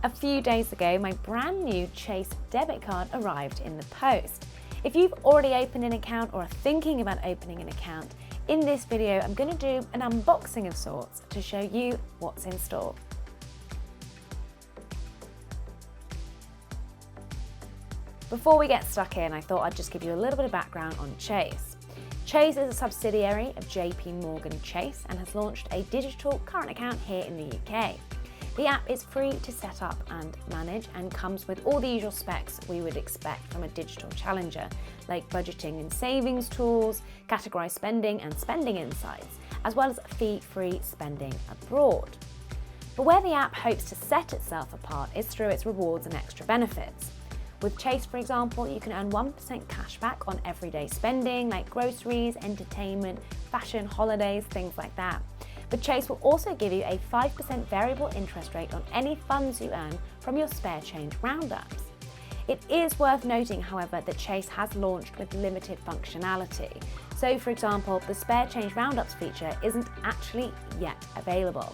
A few days ago, my brand new Chase debit card arrived in the post. If you've already opened an account or are thinking about opening an account, in this video I'm going to do an unboxing of sorts to show you what's in store. Before we get stuck in, I thought I'd just give you a little bit of background on Chase. Chase is a subsidiary of JP Chase and has launched a digital current account here in the UK. The app is free to set up and manage and comes with all the usual specs we would expect from a digital challenger, like budgeting and savings tools, categorized spending and spending insights, as well as fee-free spending abroad. But where the app hopes to set itself apart is through its rewards and extra benefits. With Chase, for example, you can earn 1% cashback on everyday spending like groceries, entertainment, fashion, holidays, things like that. But Chase will also give you a 5% variable interest rate on any funds you earn from your spare change roundups. It is worth noting, however, that Chase has launched with limited functionality. So, for example, the spare change roundups feature isn't actually yet available.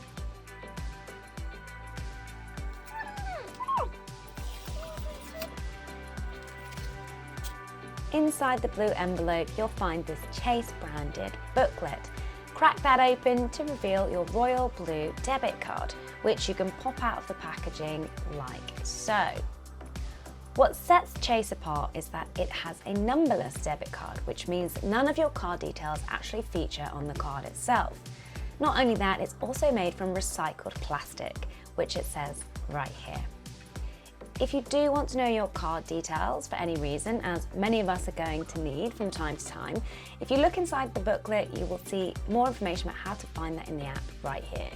Inside the blue envelope, you'll find this Chase branded booklet. Crack that open to reveal your royal blue debit card, which you can pop out of the packaging like so. What sets Chase apart is that it has a numberless debit card, which means none of your card details actually feature on the card itself. Not only that, it's also made from recycled plastic, which it says right here. If you do want to know your card details for any reason, as many of us are going to need from time to time, if you look inside the booklet, you will see more information about how to find that in the app right here.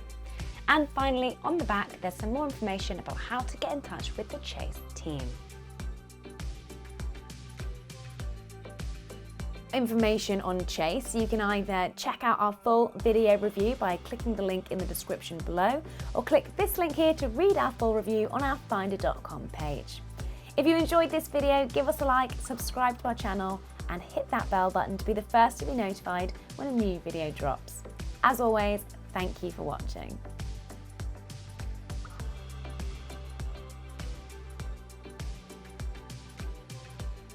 And finally, on the back, there's some more information about how to get in touch with the Chase team. Information on Chase, you can either check out our full video review by clicking the link in the description below, or click this link here to read our full review on our finder.com page. If you enjoyed this video, give us a like, subscribe to our channel, and hit that bell button to be the first to be notified when a new video drops. As always, thank you for watching.